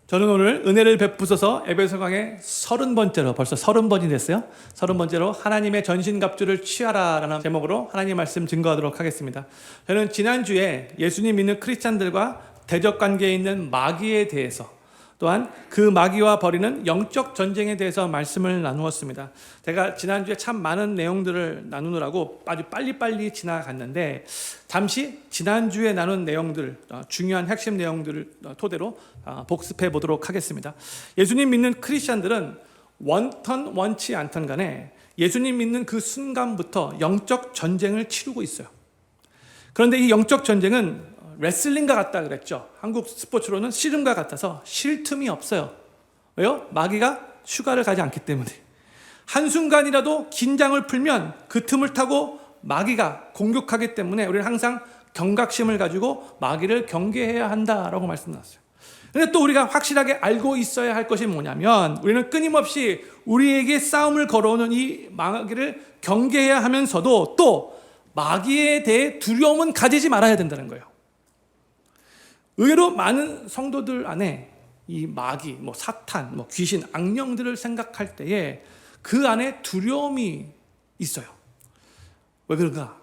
저는 오늘 은혜를 베푸소서 에베소 강의 30번째로, 벌써 30번이 됐어요. 30번째로 하나님의 전신갑주를 취하라라는 제목으로 하나님 말씀 증거하도록 하겠습니다. 저는 지난주에 예수님 믿는 크리스찬들과 대적관계에 있는 마귀에 대해서, 또한 그 마귀와 벌이는 영적 전쟁에 대해서 말씀을 나누었습니다. 제가 지난주에 참 많은 내용들을 나누느라고 아주 빨리빨리 지나갔는데, 잠시 지난주에 나눈 내용들, 중요한 핵심 내용들을 토대로 복습해 보도록 하겠습니다. 예수님 믿는 크리스찬들은 원턴 원치 않던 간에 예수님 믿는 그 순간부터 영적 전쟁을 치르고 있어요. 그런데 이 영적 전쟁은 레슬링과 같다 그랬죠. 한국 스포츠로는 씨름과 같아서 쉴 틈이 없어요. 왜요? 마귀가 휴가를 가지 않기 때문에. 한순간이라도 긴장을 풀면 그 틈을 타고 마귀가 공격하기 때문에 우리는 항상 경각심을 가지고 마귀를 경계해야 한다라고 말씀드렸어요. 그런데 또 우리가 확실하게 알고 있어야 할 것이 뭐냐면, 우리는 끊임없이 우리에게 싸움을 걸어오는 이 마귀를 경계해야 하면서도 또 마귀에 대해 두려움은 가지지 말아야 된다는 거예요. 의외로 많은 성도들 안에 이 마귀, 사탄, 귀신, 악령들을 생각할 때에 그 안에 두려움이 있어요. 왜 그런가?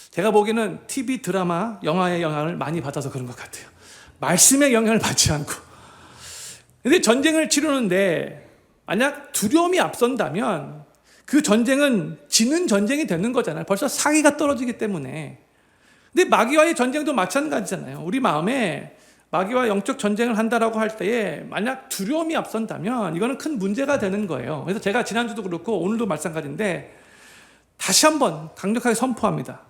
제가 보기에는 TV, 드라마, 영화의 영향을 많이 받아서 그런 것 같아요. 말씀의 영향을 받지 않고. 근데 전쟁을 치르는데 만약 두려움이 앞선다면 그 전쟁은 지는 전쟁이 되는 거잖아요. 벌써 사기가 떨어지기 때문에. 근데 마귀와의 전쟁도 마찬가지잖아요. 우리 마음에 마귀와 영적 전쟁을 한다라고 할 때에 만약 두려움이 앞선다면 이거는 큰 문제가 되는 거예요. 그래서 제가 지난주도 그렇고 오늘도 마찬가지인데 다시 한번 강력하게 선포합니다.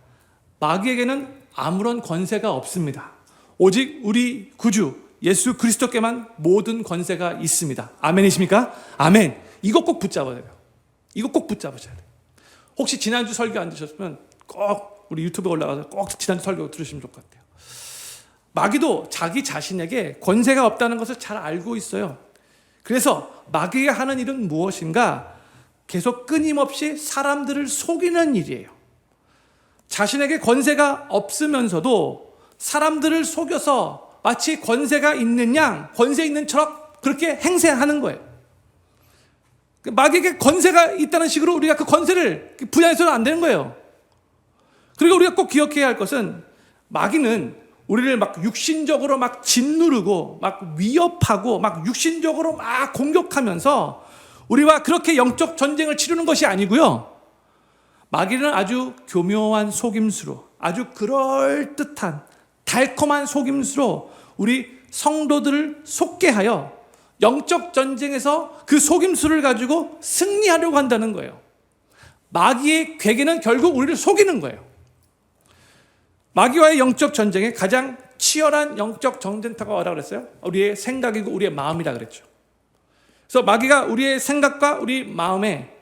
마귀에게는 아무런 권세가 없습니다. 오직 우리 구주 예수 그리스도께만 모든 권세가 있습니다. 아멘이십니까? 아멘. 이거 꼭 붙잡아야 돼요. 이거 꼭 붙잡으셔야 돼요. 혹시 지난주 설교 안 들으셨으면 꼭 우리 유튜브에 올라가서 꼭 지난주 설교 들으시면 좋을 것 같아요. 마귀도 자기 자신에게 권세가 없다는 것을 잘 알고 있어요. 그래서 마귀가 하는 일은 무엇인가? 계속 끊임없이 사람들을 속이는 일이에요. 자신에게 권세가 없으면서도 사람들을 속여서 마치 권세가 있는 양, 권세 있는 척 그렇게 행세하는 거예요. 마귀에게 권세가 있다는 식으로 우리가 그 권세를 부여해서는 안 되는 거예요. 그리고 우리가 꼭 기억해야 할 것은 마귀는 우리를 막 육신적으로 막 짓누르고 막 위협하고 막 육신적으로 막 공격하면서 우리와 그렇게 영적 전쟁을 치르는 것이 아니고요. 마귀는 아주 교묘한 속임수로, 아주 그럴듯한 달콤한 속임수로 우리 성도들을 속게 하여 영적 전쟁에서 그 속임수를 가지고 승리하려고 한다는 거예요. 마귀의 괴계는 결국 우리를 속이는 거예요. 마귀와의 영적 전쟁에 가장 치열한 영적 전쟁터가 뭐라고 그랬어요? 우리의 생각이고 우리의 마음이라 그랬죠. 그래서 마귀가 우리의 생각과 우리 마음에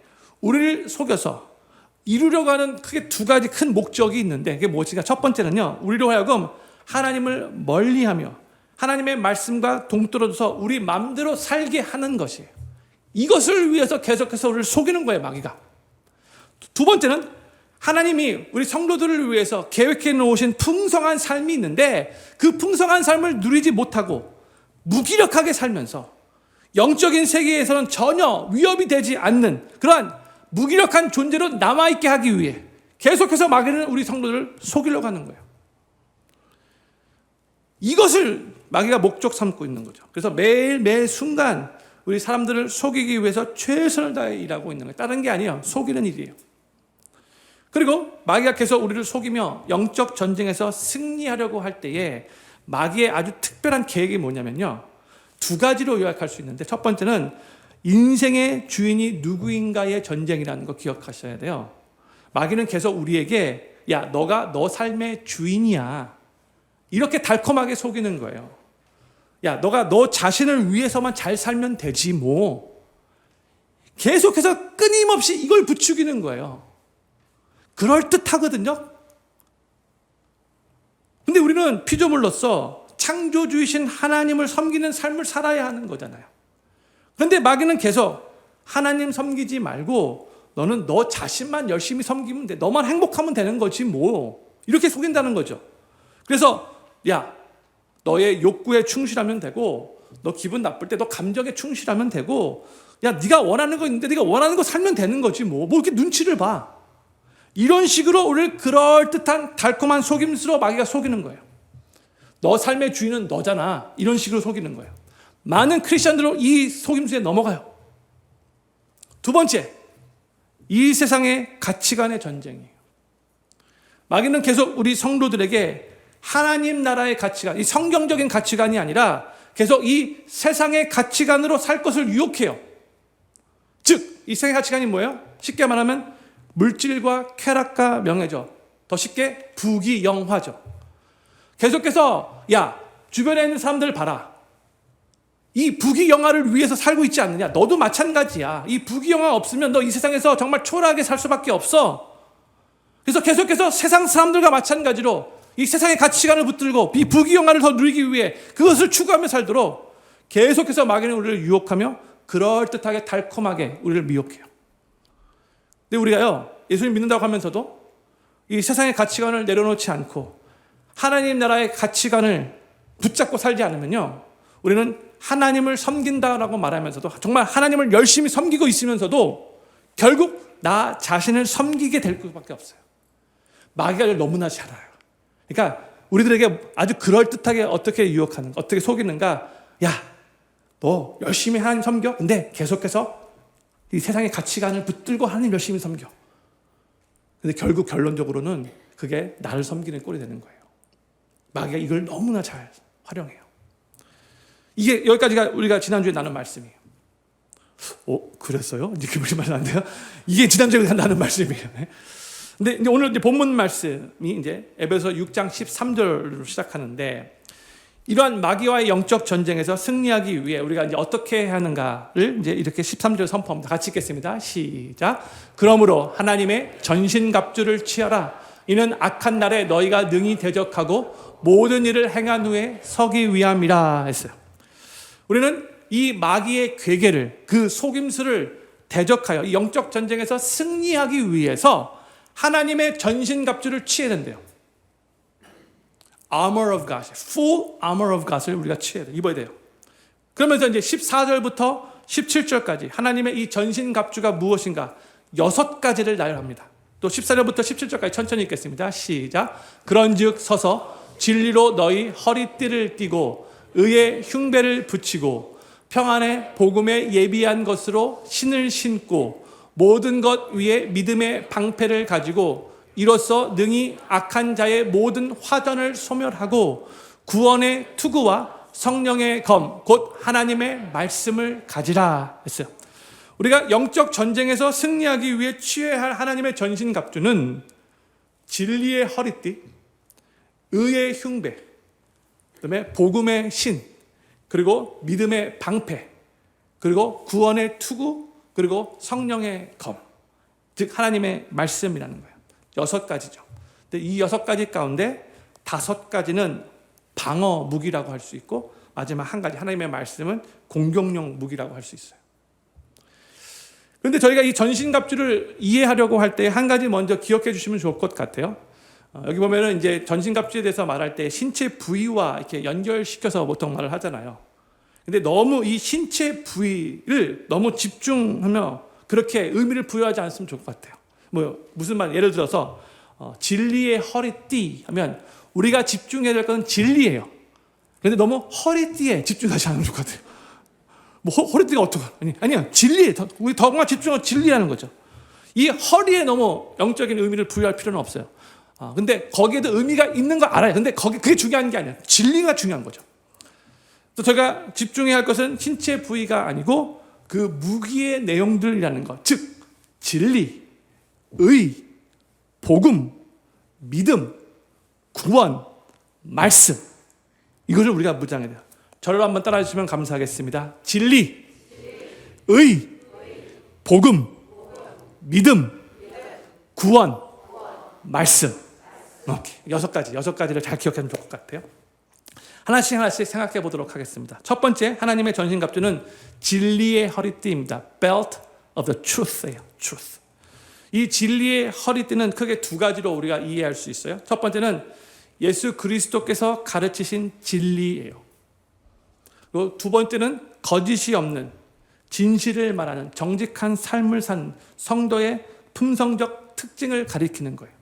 우리를 속여서 이루려고 하는 크게 두 가지 큰 목적이 있는데, 그게 무엇인가? 첫 번째는요, 우리로 하여금 하나님을 멀리하며 하나님의 말씀과 동떨어져서 우리 마음대로 살게 하는 것이에요. 이것을 위해서 계속해서 우리를 속이는 거예요, 마귀가. 두 번째는 하나님이 우리 성도들을 위해서 계획해 놓으신 풍성한 삶이 있는데 그 풍성한 삶을 누리지 못하고 무기력하게 살면서 영적인 세계에서는 전혀 위협이 되지 않는 그러한 무기력한 존재로 남아있게 하기 위해 계속해서 마귀는 우리 성도들을 속이려고 하는 거예요. 이것을 마귀가 목적 삼고 있는 거죠. 그래서 매일 순간 우리 사람들을 속이기 위해서 최선을 다해 일하고 있는 거예요. 다른 게 아니에요. 속이는 일이에요. 그리고 마귀가 계속 우리를 속이며 영적 전쟁에서 승리하려고 할 때에 마귀의 아주 특별한 계획이 뭐냐면요, 두 가지로 요약할 수 있는데, 첫 번째는 인생의 주인이 누구인가의 전쟁이라는 거 기억하셔야 돼요. 마귀는 계속 우리에게 야, 너가 너 삶의 주인이야, 이렇게 달콤하게 속이는 거예요. 야, 너가 너 자신을 위해서만 잘 살면 되지 뭐. 계속해서 끊임없이 이걸 부추기는 거예요. 그럴듯하거든요. 근데 우리는 피조물로서 창조주이신 하나님을 섬기는 삶을 살아야 하는 거잖아요. 그런데 마귀는 계속 하나님 섬기지 말고 너는 너 자신만 열심히 섬기면 돼. 너만 행복하면 되는 거지 뭐. 이렇게 속인다는 거죠. 그래서 야, 너의 욕구에 충실하면 되고 너 기분 나쁠 때 너 감정에 충실하면 되고, 야, 네가 원하는 거 있는데 네가 원하는 거 살면 되는 거지 뭐 이렇게 눈치를 봐. 이런 식으로 우리를 그럴듯한 달콤한 속임수로 마귀가 속이는 거예요. 너 삶의 주인은 너잖아. 이런 식으로 속이는 거예요. 많은 크리스천들은 이 속임수에 넘어가요. 두 번째, 이 세상의 가치관의 전쟁이에요. 마귀는 계속 우리 성도들에게 하나님 나라의 가치관, 이 성경적인 가치관이 아니라 계속 이 세상의 가치관으로 살 것을 유혹해요. 즉, 이 세상의 가치관이 뭐예요? 쉽게 말하면 물질과 쾌락과 명예죠. 더 쉽게 부귀영화죠. 계속해서 야, 주변에 있는 사람들 봐라. 이 부귀영화를 위해서 살고 있지 않느냐? 너도 마찬가지야. 이 부귀영화 없으면 너 이 세상에서 정말 초라하게 살 수밖에 없어. 그래서 계속해서 세상 사람들과 마찬가지로 이 세상의 가치관을 붙들고 이 부귀영화를 더 누리기 위해 그것을 추구하며 살도록 계속해서 마귀는 우리를 유혹하며 그럴듯하게 달콤하게 우리를 미혹해요. 근데 우리가요, 예수님 믿는다고 하면서도 이 세상의 가치관을 내려놓지 않고 하나님 나라의 가치관을 붙잡고 살지 않으면요, 우리는 하나님을 섬긴다라고 말하면서도 정말 하나님을 열심히 섬기고 있으면서도 결국 나 자신을 섬기게 될 수밖에 없어요. 마귀가 너무나 잘 알아요. 그러니까 우리들에게 아주 그럴듯하게 어떻게 유혹하는가, 어떻게 속이는가. 야, 너 열심히 하나님 섬겨? 근데 계속해서 이 세상의 가치관을 붙들고 하나님 열심히 섬겨. 근데 결국 결론적으로는 그게 나를 섬기는 꼴이 되는 거예요. 마귀가 이걸 너무나 잘 활용해요. 이게 여기까지가 우리가 지난주에 나눈 말씀이에요. 그랬어요? 이렇게 무슨 말이 안 돼요? 이게 지난주에 나눈 말씀이에요. 근데 이제 오늘 이제 본문 말씀이 이제 에베소 6장 13절로 시작하는데, 이러한 마귀와의 영적 전쟁에서 승리하기 위해 우리가 이제 어떻게 해야 하는가를 이제 이렇게 13절 선포합니다. 같이 읽겠습니다. 시작. 그러므로 하나님의 전신갑주를 취하라. 이는 악한 날에 너희가 능히 대적하고 모든 일을 행한 후에 서기 위함이라 했어요. 우리는 이 마귀의 괴계를, 그 속임수를 대적하여 이 영적 전쟁에서 승리하기 위해서 하나님의 전신갑주를 취해야 된대요. Armor of God, full armor of God을 우리가 취해야 돼요. 입어야 돼요. 그러면서 이제 14절부터 17절까지 하나님의 이 전신갑주가 무엇인가 6가지를 나열합니다. 또 14절부터 17절까지 천천히 읽겠습니다. 시작. 그런즉 서서 진리로 너희 허리띠를 띠고 의의 흉배를 붙이고 평안의 복음에 예비한 것으로 신을 신고 모든 것 위에 믿음의 방패를 가지고 이로써 능히 악한 자의 모든 화전을 소멸하고 구원의 투구와 성령의 검 곧 하나님의 말씀을 가지라 했어요. 우리가 영적 전쟁에서 승리하기 위해 취해야 할 하나님의 전신갑주는 진리의 허리띠, 의의 흉배, 그다음에 복음의 신, 그리고 믿음의 방패, 그리고 구원의 투구, 그리고 성령의 검, 즉 하나님의 말씀이라는 거예요. 6가지죠. 근데 이 6가지 가운데 5가지는 방어 무기라고 할 수 있고, 마지막 한 가지 하나님의 말씀은 공격용 무기라고 할 수 있어요. 그런데 저희가 이 전신갑주를 이해하려고 할 때 한 가지 먼저 기억해 주시면 좋을 것 같아요. 여기 보면은 이제 전신갑주에 대해서 말할 때 신체 부위와 이렇게 연결시켜서 보통 말을 하잖아요. 근데 너무 이 신체 부위를 너무 집중하며 그렇게 의미를 부여하지 않으면 좋을 것 같아요. 무슨 말, 예를 들어서 진리의 허리띠 하면 우리가 집중해야 될 것은 진리예요. 그런데 너무 허리띠에 집중하지 않으면 좋을 것 같아요. 허리띠가 어떡하? 아니야, 진리에 우리 더구나 집중하고 진리라는 거죠. 이 허리에 너무 영적인 의미를 부여할 필요는 없어요. 근데 거기에도 의미가 있는 거 알아요. 근데 그게 중요한 게 아니에요. 진리가 중요한 거죠. 또 저희가 집중해야 할 것은 신체 부위가 아니고 그 무기의 내용들이라는 것. 즉 진리, 의, 복음, 믿음, 구원, 말씀, 이것을 우리가 무장해야 돼요. 저를 한번 따라해 주시면 감사하겠습니다. 진리, 의, 복음, 믿음, 구원, 말씀. 오케이. 6가지를 잘 기억하면 좋을 것 같아요. 하나씩 생각해 보도록 하겠습니다. 첫 번째, 하나님의 전신갑주는 진리의 허리띠입니다. Belt of the truth예요. Truth. 이 진리의 허리띠는 크게 2가지로 우리가 이해할 수 있어요. 첫 번째는 예수 그리스도께서 가르치신 진리예요. 그리고 두 번째는 거짓이 없는, 진실을 말하는 정직한 삶을 산 성도의 품성적 특징을 가리키는 거예요.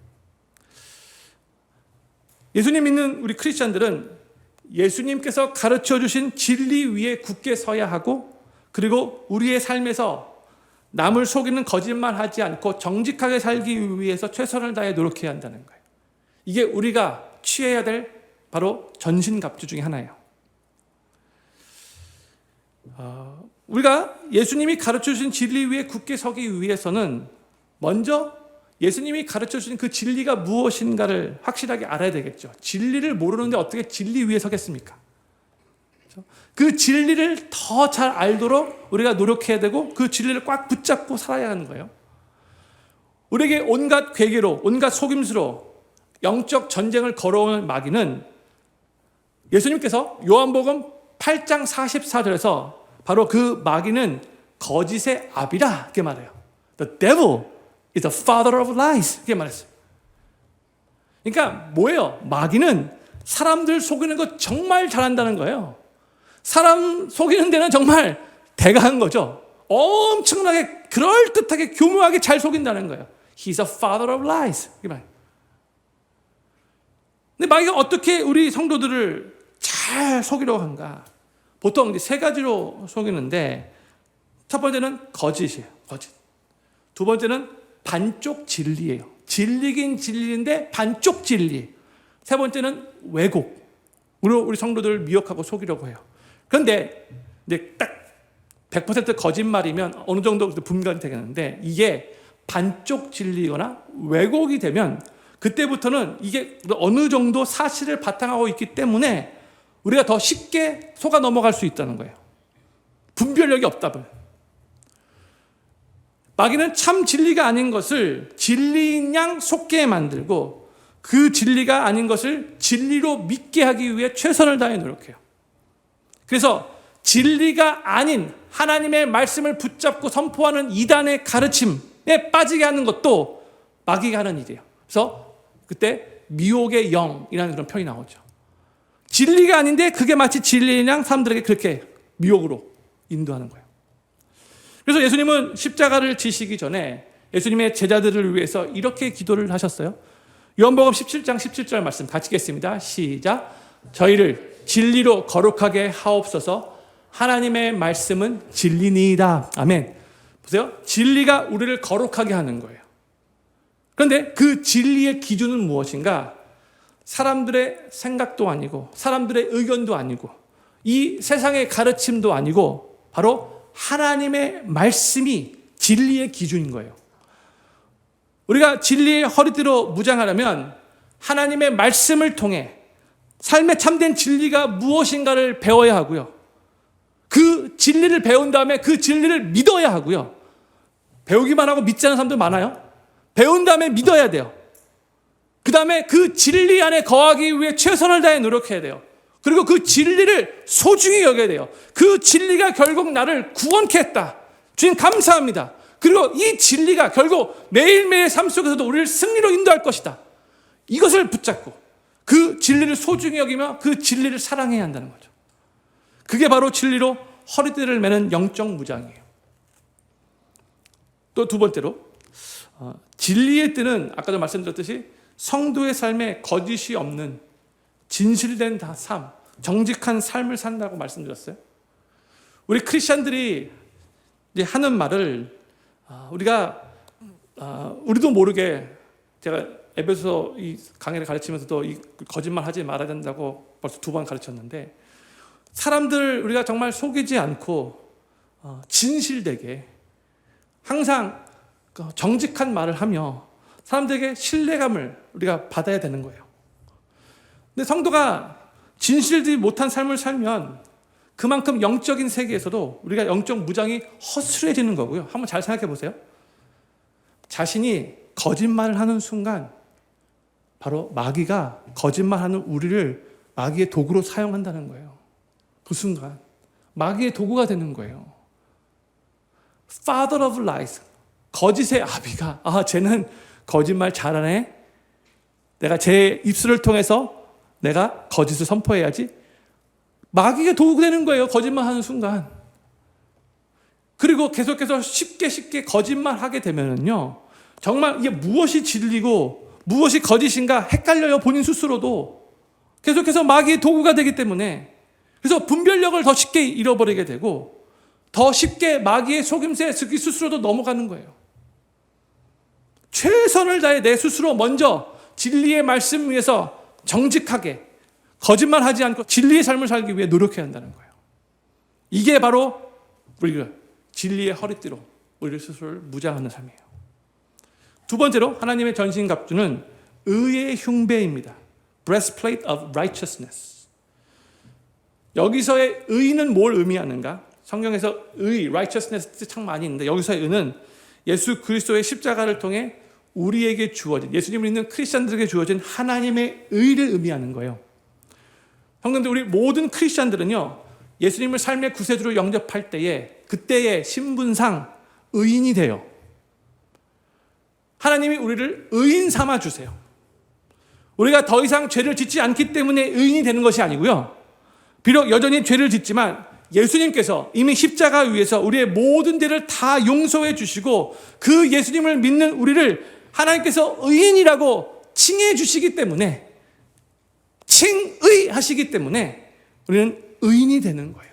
예수님 믿는 우리 크리스천들은 예수님께서 가르쳐 주신 진리 위에 굳게 서야 하고, 그리고 우리의 삶에서 남을 속이는 거짓말하지 않고 정직하게 살기 위해서 최선을 다해 노력해야 한다는 거예요. 이게 우리가 취해야 될 바로 전신갑주 중에 하나예요. 우리가 예수님이 가르쳐 주신 진리 위에 굳게 서기 위해서는 먼저 예수님이 가르쳐 주신 그 진리가 무엇인가를 확실하게 알아야 되겠죠. 진리를 모르는데 어떻게 진리 위에 서겠습니까? 그 진리를 더 잘 알도록 우리가 노력해야 되고, 그 진리를 꽉 붙잡고 살아야 하는 거예요. 우리에게 온갖 괴계로, 온갖 속임수로 영적 전쟁을 걸어오는 마귀는 예수님께서 요한복음 8장 44절에서 바로 그 마귀는 거짓의 아비라 이렇게 말해요. The devil is the father of lies 이렇게 말했어요. 그러니까 뭐예요? 마귀는 사람들 속이는 거 정말 잘한다는 거예요. 사람 속이는 데는 정말 대가한 거죠. 엄청나게 그럴듯하게 교묘하게 잘 속인다는 거예요. He's a father of lies. 근데 마귀가 어떻게 우리 성도들을 잘 속이려고 한가? 보통 이제 세 가지로 속이는데, 첫 번째는 거짓이에요. 거짓. 두 번째는 반쪽 진리예요. 진리긴 진리인데 반쪽 진리. 세 번째는 왜곡으로 우리 성도들을 미혹하고 속이려고 해요. 그런데 이제 딱 100% 거짓말이면 어느 정도 분간이 되겠는데, 이게 반쪽 진리거나 왜곡이 되면 그때부터는 이게 어느 정도 사실을 바탕하고 있기 때문에 우리가 더 쉽게 속아 넘어갈 수 있다는 거예요. 분별력이 없다 보면. 마귀는 참 진리가 아닌 것을 진리인 양 속게 만들고, 그 진리가 아닌 것을 진리로 믿게 하기 위해 최선을 다해 노력해요. 그래서 진리가 아닌 하나님의 말씀을 붙잡고 선포하는 이단의 가르침에 빠지게 하는 것도 마귀가 하는 일이에요. 그래서 그때 미혹의 영이라는 그런 표현이 나오죠. 진리가 아닌데 그게 마치 진리인 양 사람들에게 그렇게 미혹으로 인도하는 거예요. 그래서 예수님은 십자가를 지시기 전에 예수님의 제자들을 위해서 이렇게 기도를 하셨어요. 요한복음 17장 17절 말씀 같이 읽겠습니다. 시작. 저희를 진리로 거룩하게 하옵소서. 하나님의 말씀은 진리니이다. 아멘. 보세요. 진리가 우리를 거룩하게 하는 거예요. 그런데 그 진리의 기준은 무엇인가? 사람들의 생각도 아니고, 사람들의 의견도 아니고, 이 세상의 가르침도 아니고, 바로 하나님의 말씀이 진리의 기준인 거예요. 우리가 진리의 허리띠로 무장하려면 하나님의 말씀을 통해 삶의 참된 진리가 무엇인가를 배워야 하고요. 그 진리를 배운 다음에 그 진리를 믿어야 하고요. 배우기만 하고 믿지 않는 사람들 많아요. 배운 다음에 믿어야 돼요. 그 다음에 그 진리 안에 거하기 위해 최선을 다해 노력해야 돼요. 그리고 그 진리를 소중히 여겨야 돼요. 그 진리가 결국 나를 구원케 했다. 주님 감사합니다. 그리고 이 진리가 결국 매일매일 삶 속에서도 우리를 승리로 인도할 것이다. 이것을 붙잡고 그 진리를 소중히 여기며 그 진리를 사랑해야 한다는 거죠. 그게 바로 진리로 허리띠를 매는 영적 무장이에요. 또 두 번째로 진리의 띠는 아까도 말씀드렸듯이 성도의 삶에 거짓이 없는 진실된 삶, 정직한 삶을 산다고 말씀드렸어요. 우리 크리스천들이 이제 하는 말을 우리도 모르게, 제가 에베소 이 강의를 가르치면서도 이 거짓말 하지 말아야 된다고 벌써 2번 가르쳤는데, 사람들 우리가 정말 속이지 않고 진실되게 항상 정직한 말을 하며 사람들에게 신뢰감을 우리가 받아야 되는 거예요. 근데 성도가 진실되지 못한 삶을 살면 그만큼 영적인 세계에서도 우리가 영적 무장이 허술해지는 거고요. 한번 잘 생각해 보세요. 자신이 거짓말을 하는 순간 바로 마귀가 거짓말하는 우리를 마귀의 도구로 사용한다는 거예요. 그 순간 마귀의 도구가 되는 거예요. Father of lies, 거짓의 아비가, 쟤는 거짓말 잘하네. 내가 제 입술을 통해서 내가 거짓을 선포해야지. 마귀가 도구가 되는 거예요. 거짓말하는 순간. 그리고 계속해서 쉽게 거짓말하게 되면은요, 정말 이게 무엇이 진리고 무엇이 거짓인가 헷갈려요. 본인 스스로도. 계속해서 마귀의 도구가 되기 때문에. 그래서 분별력을 더 쉽게 잃어버리게 되고 더 쉽게 마귀의 속임수에 스스로도 넘어가는 거예요. 최선을 다해 내 스스로 먼저 진리의 말씀 위에서 정직하게 거짓말하지 않고 진리의 삶을 살기 위해 노력해야 한다는 거예요. 이게 바로 우리가 진리의 허리띠로 우리 스스로를 무장하는 삶이에요. 두 번째로 하나님의 전신갑주는 의의 흉배입니다. Breastplate of righteousness. 여기서의 의는 뭘 의미하는가? 성경에서 의, righteousness 뜻 참 많이 있는데 여기서의 의는 예수 그리스도의 십자가를 통해 우리에게 주어진, 예수님을 믿는 크리스찬들에게 주어진 하나님의 의를 의미하는 거예요. 성도들, 우리 모든 크리스찬들은요, 예수님을 삶의 구세주로 영접할 때에 그때의 신분상 의인이 돼요. 하나님이 우리를 의인 삼아 주세요. 우리가 더 이상 죄를 짓지 않기 때문에 의인이 되는 것이 아니고요. 비록 여전히 죄를 짓지만 예수님께서 이미 십자가 위에서 우리의 모든 죄를 다 용서해 주시고 그 예수님을 믿는 우리를 하나님께서 의인이라고 칭해 주시기 때문에, 칭의하시기 때문에 우리는 의인이 되는 거예요.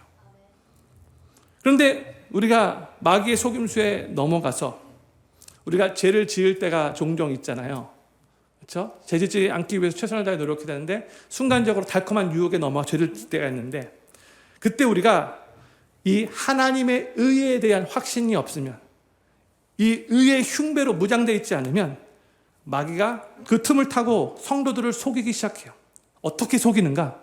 그런데 우리가 마귀의 속임수에 넘어가서 우리가 죄를 지을 때가 종종 있잖아요. 그렇죠? 죄 짓지 않기 위해서 최선을 다해 노력해야 되는데 순간적으로 달콤한 유혹에 넘어가 죄를 짓을 때가 있는데, 그때 우리가 이 하나님의 의에 대한 확신이 없으면, 이 의의 흉배로 무장되어 있지 않으면 마귀가 그 틈을 타고 성도들을 속이기 시작해요. 어떻게 속이는가?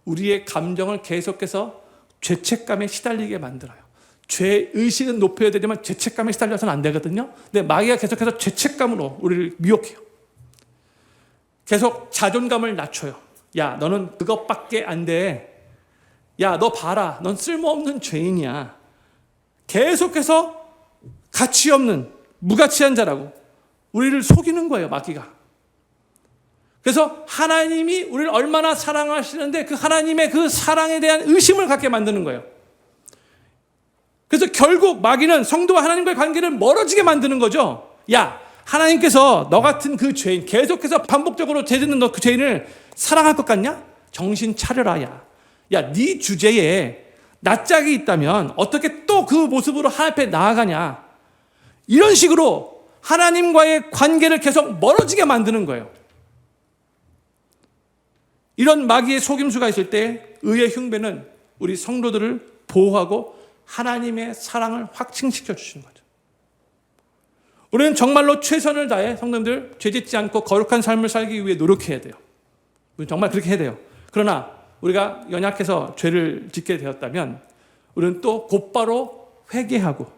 우리의 감정을 계속해서 죄책감에 시달리게 만들어요. 죄의식은 높여야 되지만 죄책감에 시달려서는 안 되거든요. 근데 마귀가 계속해서 죄책감으로 우리를 미혹해요. 계속 자존감을 낮춰요. 야, 너는 그것밖에 안 돼. 야, 너 봐라. 넌 쓸모없는 죄인이야. 계속해서 가치 없는 무가치한 자라고 우리를 속이는 거예요, 마귀가. 그래서 하나님이 우리를 얼마나 사랑하시는데 그 하나님의 그 사랑에 대한 의심을 갖게 만드는 거예요. 그래서 결국 마귀는 성도와 하나님과의 관계를 멀어지게 만드는 거죠. 야, 하나님께서 너 같은 그 죄인, 계속해서 반복적으로 죄 짓는 너 그 죄인을 사랑할 것 같냐? 정신 차려라. 야, 네 주제에 낯짝이 있다면 어떻게 또 그 모습으로 하나님 앞에 나아가냐? 이런 식으로 하나님과의 관계를 계속 멀어지게 만드는 거예요. 이런 마귀의 속임수가 있을 때 의의 흉배는 우리 성도들을 보호하고 하나님의 사랑을 확증시켜 주시는 거죠. 우리는 정말로 최선을 다해 성도님들 죄짓지 않고 거룩한 삶을 살기 위해 노력해야 돼요. 우리는 정말 그렇게 해야 돼요. 그러나 우리가 연약해서 죄를 짓게 되었다면 우리는 또 곧바로 회개하고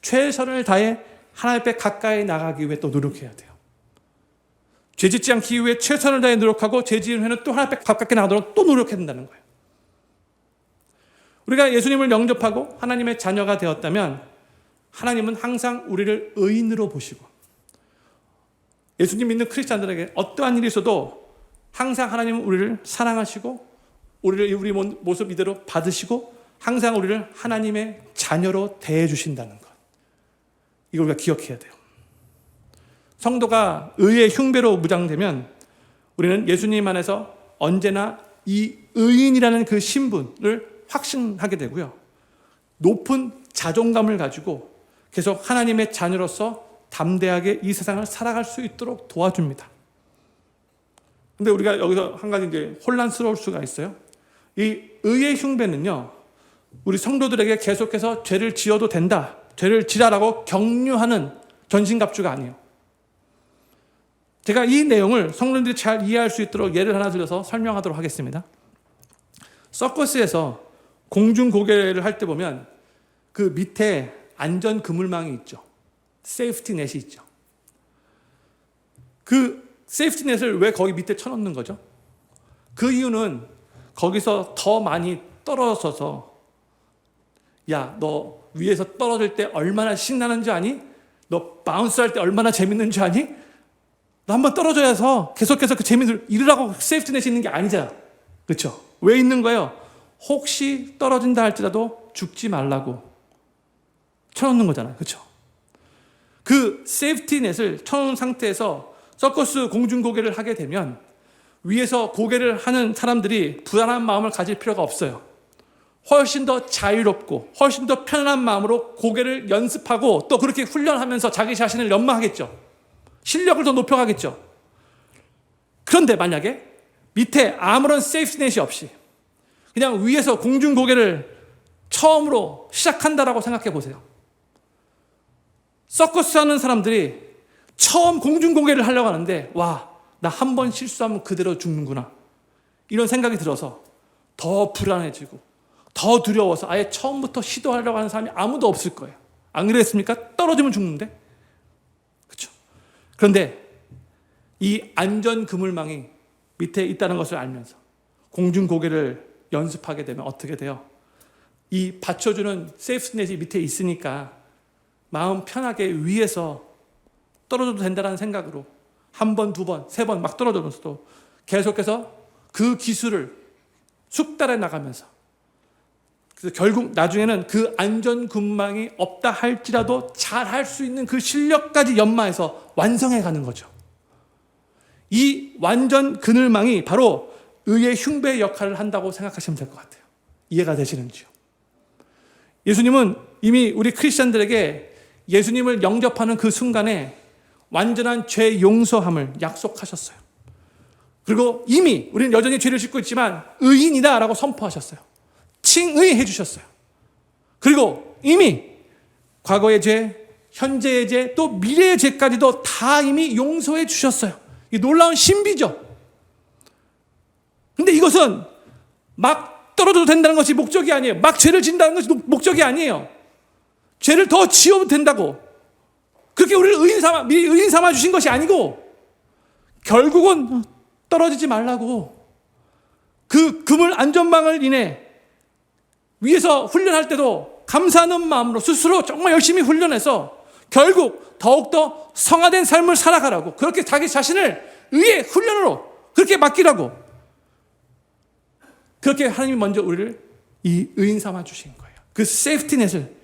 최선을 다해 하나님 앞에 가까이 나가기 위해 또 노력해야 돼요. 죄 짓지 않기 위해 최선을 다해 노력하고 죄 지은 후에는 또 하나님 앞에 가깝게 나가도록 또 노력해야 된다는 거예요. 우리가 예수님을 영접하고 하나님의 자녀가 되었다면 하나님은 항상 우리를 의인으로 보시고 예수님 믿는 크리스찬들에게 어떠한 일이 있어도 항상 하나님은 우리를 사랑하시고 우리를 우리 모습 이대로 받으시고 항상 우리를 하나님의 자녀로 대해 주신다는 것. 이걸 우리가 기억해야 돼요. 성도가 의의 흉배로 무장되면 우리는 예수님 안에서 언제나 이 의인이라는 그 신분을 확신하게 되고요. 높은 자존감을 가지고 계속 하나님의 자녀로서 담대하게 이 세상을 살아갈 수 있도록 도와줍니다. 근데 우리가 여기서 한 가지 이제 혼란스러울 수가 있어요. 이 의의 흉배는요, 우리 성도들에게 계속해서 죄를 지어도 된다, 죄를 지라라고 격려하는 전신갑주가 아니에요. 제가 이 내용을 성도들이 잘 이해할 수 있도록 예를 하나 들려서 설명하도록 하겠습니다. 서커스에서 공중 고개를 할 때 보면 그 밑에 안전 그물망이 있죠. 세이프티 넷이 있죠. 그 세이프티 넷을 왜 거기 밑에 쳐놓는 거죠? 그 이유는 거기서 더 많이 떨어져서 야, 너 위에서 떨어질 때 얼마나 신나는지 아니? 너 바운스 할 때 얼마나 재밌는지 아니? 너 한번 떨어져야 해서 계속해서 그 재미를 잃으라고 세이프티 넷이 있는 게 아니잖아. 그렇죠? 왜 있는 거예요? 혹시 떨어진다 할지라도 죽지 말라고 쳐놓는 거잖아요. 그렇죠? 그 세이프티넷을 쳐놓은 상태에서 서커스 공중고개를 하게 되면 위에서 고개를 하는 사람들이 불안한 마음을 가질 필요가 없어요. 훨씬 더 자유롭고 훨씬 더 편안한 마음으로 고개를 연습하고 또 그렇게 훈련하면서 자기 자신을 연마하겠죠. 실력을 더 높여가겠죠. 그런데 만약에 밑에 아무런 세이프티넷이 없이 그냥 위에서 공중고개를 처음으로 시작한다라고 생각해 보세요. 서커스 하는 사람들이 처음 공중고개를 하려고 하는데 와, 나 한 번 실수하면 그대로 죽는구나. 이런 생각이 들어서 더 불안해지고 더 두려워서 아예 처음부터 시도하려고 하는 사람이 아무도 없을 거예요. 안 그랬습니까? 떨어지면 죽는데. 그렇죠? 그런데 이 안전 그물망이 밑에 있다는 것을 알면서 공중고개를 연습하게 되면 어떻게 돼요? 이 받쳐주는 세이프티넷이 밑에 있으니까 마음 편하게 위에서 떨어져도 된다는 생각으로 한 번, 두 번, 세 번 막 떨어지면서도 계속해서 그 기술을 숙달해 나가면서 그래서 결국 나중에는 그 안전 근망이 없다 할지라도 잘 할 수 있는 그 실력까지 연마해서 완성해 가는 거죠. 이 완전 그늘망이 바로 의의 흉배 역할을 한다고 생각하시면 될 것 같아요. 이해가 되시는지요? 예수님은 이미 우리 크리스천들에게 예수님을 영접하는 그 순간에 완전한 죄 용서함을 약속하셨어요. 그리고 이미 우리는 여전히 죄를 짓고 있지만 의인이다라고 선포하셨어요. 칭의해 주셨어요. 그리고 이미 과거의 죄, 현재의 죄, 또 미래의 죄까지도 다 이미 용서해 주셨어요. 이 놀라운 신비죠. 근데 이것은 막 떨어져도 된다는 것이 목적이 아니에요. 막 죄를 짓는다는 것이 목적이 아니에요. 죄를 더 지어도 된다고. 그렇게 우리를 의인 삼아 주신 것이 아니고 결국은 떨어지지 말라고 그 그물 안전망을 인해 위에서 훈련할 때도 감사하는 마음으로 스스로 정말 열심히 훈련해서 결국 더욱더 성화된 삶을 살아가라고 그렇게 자기 자신을 의의 훈련으로 그렇게 맡기라고 그렇게 하나님이 먼저 우리를 이 의인 삼아 주신 거예요. 그 세이프티넷을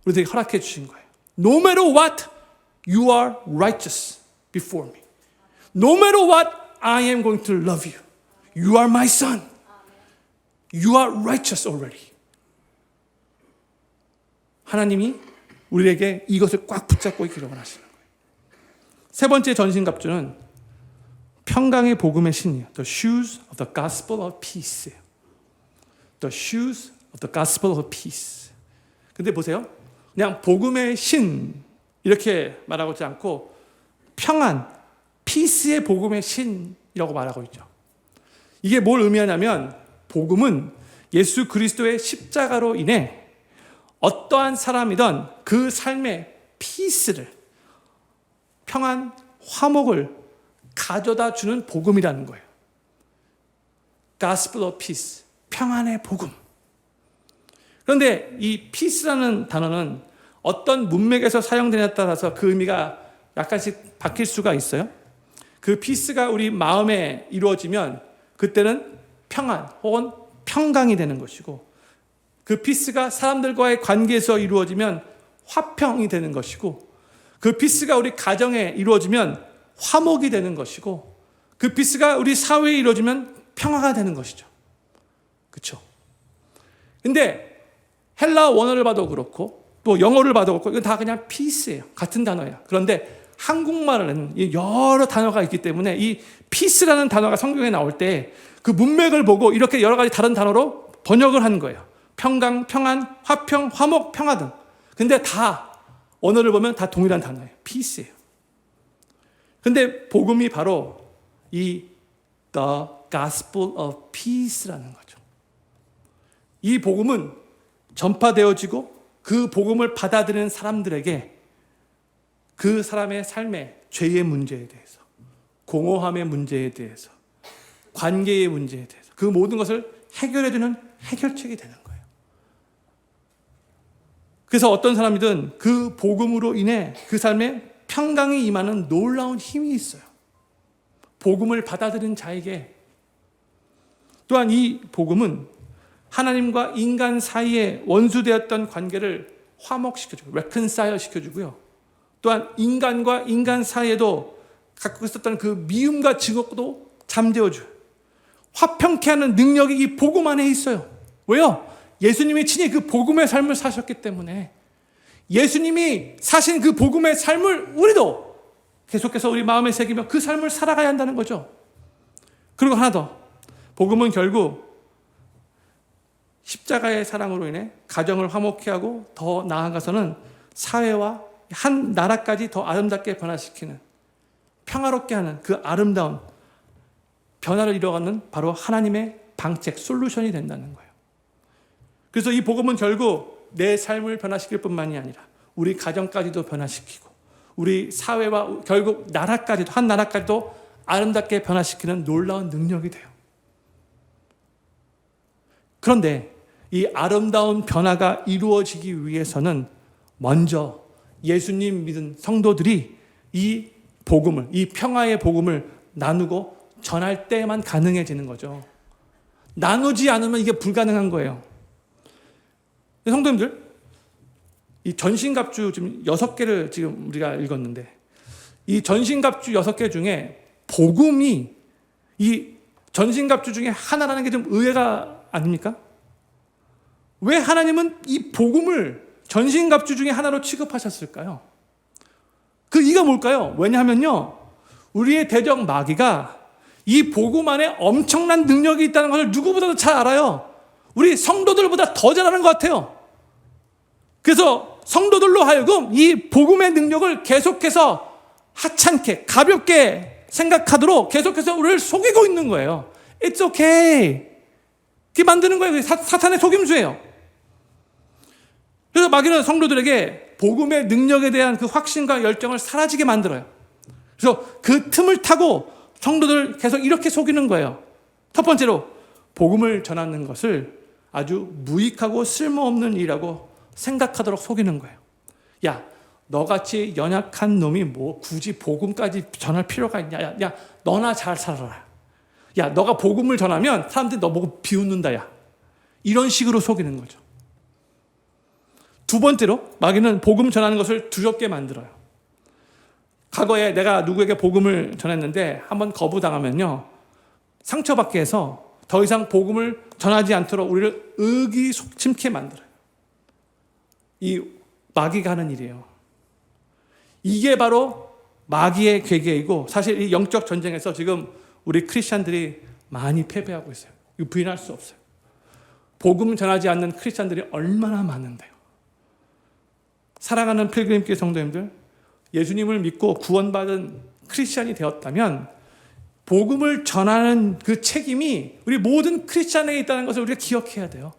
우리들에게 허락해 주신 거예요. No matter what, you are righteous before me. No matter what, I am going to love you. You are my son. You are righteous already. 하나님이 우리에게 이것을 꽉 붙잡고 있기를 원하시는 거예요. 세 번째 전신갑주는 평강의 복음의 신이에요. The shoes of the gospel of peace. The shoes of the gospel of peace. 근데 보세요. 그냥 복음의 신 이렇게 말하고 있지 않고 평안, 피스의 복음의 신이라고 말하고 있죠. 이게 뭘 의미하냐면 복음은 예수 그리스도의 십자가로 인해 어떠한 사람이든 그 삶의 피스를 평안, 화목을 가져다 주는 복음이라는 거예요. Gospel of Peace, 평안의 복음. 그런데 이 peace라는 단어는 어떤 문맥에서 사용되냐에 따라서 그 의미가 약간씩 바뀔 수가 있어요. 그 peace가 우리 마음에 이루어지면 그때는 평안 혹은 평강이 되는 것이고 그 peace가 사람들과의 관계에서 이루어지면 화평이 되는 것이고 그 peace가 우리 가정에 이루어지면 화목이 되는 것이고 그 peace가 우리 사회에 이루어지면 평화가 되는 것이죠. 그렇죠? 근데 헬라 원어를 봐도 그렇고 또 영어를 봐도 그렇고 이건 다 그냥 peace예요. 같은 단어예요. 그런데 한국말은 여러 단어가 있기 때문에 이 peace라는 단어가 성경에 나올 때 그 문맥을 보고 이렇게 여러 가지 다른 단어로 번역을 하는 거예요. 평강, 평안, 화평, 화목, 평화 등. 근데 다 언어를 보면 다 동일한 단어예요. peace예요. 근데 복음이 바로 이 the gospel of peace라는 거죠. 이 복음은 전파되어지고 그 복음을 받아들이는 사람들에게 그 사람의 삶의 죄의 문제에 대해서, 공허함의 문제에 대해서, 관계의 문제에 대해서 그 모든 것을 해결해주는 해결책이 되는 거예요. 그래서 어떤 사람이든 그 복음으로 인해 그 삶에 평강이 임하는 놀라운 힘이 있어요. 복음을 받아들인 자에게. 또한 이 복음은 하나님과 인간 사이에 원수되었던 관계를 화목시켜주고 reconcile 시켜주고요. 또한 인간과 인간 사이에도 갖고 있었던 그 미움과 증오도 잠재워줘요. 화평케 하는 능력이 이 복음 안에 있어요. 왜요? 예수님이 친히 그 복음의 삶을 사셨기 때문에 예수님이 사신 그 복음의 삶을 우리도 계속해서 우리 마음에 새기며 그 삶을 살아가야 한다는 거죠. 그리고 하나 더, 복음은 결국 십자가의 사랑으로 인해 가정을 화목케 하고 더 나아가서는 사회와 한 나라까지 더 아름답게 변화시키는, 평화롭게 하는 그 아름다운 변화를 이뤄가는 바로 하나님의 방책, 솔루션이 된다는 거예요. 그래서 이 복음은 결국 내 삶을 변화시킬 뿐만이 아니라 우리 가정까지도 변화시키고 우리 사회와 결국 나라까지도, 한 나라까지도 아름답게 변화시키는 놀라운 능력이 돼요. 그런데 이 아름다운 변화가 이루어지기 위해서는 먼저 예수님 믿은 성도들이 이 복음을, 이 평화의 복음을 나누고 전할 때만 가능해지는 거죠. 나누지 않으면 이게 불가능한 거예요. 성도님들, 이 전신갑주 지금 6개를 지금 우리가 읽었는데 이 전신갑주 6개 중에 복음이 이 전신갑주 중에 하나라는 게 좀 의외가 아닙니까? 왜 하나님은 이 복음을 전신갑주 중에 하나로 취급하셨을까요? 그 이유가 뭘까요? 왜냐하면요, 우리의 대적 마귀가 이 복음 안에 엄청난 능력이 있다는 것을 누구보다도 잘 알아요. 우리 성도들보다 더 잘 아는 것 같아요. 그래서 성도들로 하여금 이 복음의 능력을 계속해서 하찮게, 가볍게 생각하도록 계속해서 우리를 속이고 있는 거예요. It's okay. 그게 만드는 거예요. 사탄의 속임수예요. 그래서 마귀는 성도들에게 복음의 능력에 대한 그 확신과 열정을 사라지게 만들어요. 그래서 그 틈을 타고 성도들을 계속 이렇게 속이는 거예요. 첫 번째로 복음을 전하는 것을 아주 무익하고 쓸모없는 일이라고 생각하도록 속이는 거예요. 야, 너같이 연약한 놈이 뭐 굳이 복음까지 전할 필요가 있냐? 야, 너나 잘 살아라. 야, 너가 복음을 전하면 사람들이 너 보고 비웃는다. 야, 이런 식으로 속이는 거죠. 두 번째로 마귀는 복음 전하는 것을 두렵게 만들어요. 과거에 내가 누구에게 복음을 전했는데 한번 거부당하면요, 상처받게 해서 더 이상 복음을 전하지 않도록 우리를 의기소침케 만들어요. 이 마귀가 하는 일이에요. 이게 바로 마귀의 괴계이고, 사실 이 영적 전쟁에서 지금 우리 크리스찬들이 많이 패배하고 있어요. 이거 부인할 수 없어요. 복음 전하지 않는 크리스찬들이 얼마나 많은데요. 사랑하는 필그림교회 성도님들, 예수님을 믿고 구원받은 크리스찬이 되었다면 복음을 전하는 그 책임이 우리 모든 크리스찬에게 있다는 것을 우리가 기억해야 돼요.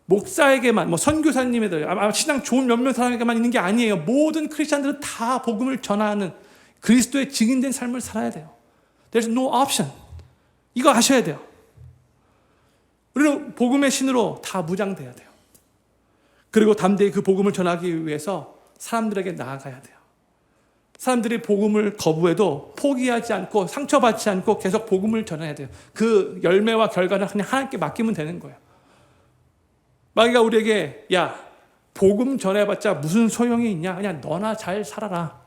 목사에게만, 선교사님에게, 신앙 좋은 몇몇 사람에게만 있는 게 아니에요. 모든 크리스찬들은 다 복음을 전하는 그리스도의 증인된 삶을 살아야 돼요. There's no option. 이거 아셔야 돼요. 우리는 복음의 신으로 다 무장돼야 돼요. 그리고 담대히 그 복음을 전하기 위해서 사람들에게 나아가야 돼요. 사람들이 복음을 거부해도 포기하지 않고 상처받지 않고 계속 복음을 전해야 돼요. 그 열매와 결과는 그냥 하나님께 맡기면 되는 거예요. 마귀가 우리에게 야, 복음 전해봤자 무슨 소용이 있냐? 그냥 너나 잘 살아라.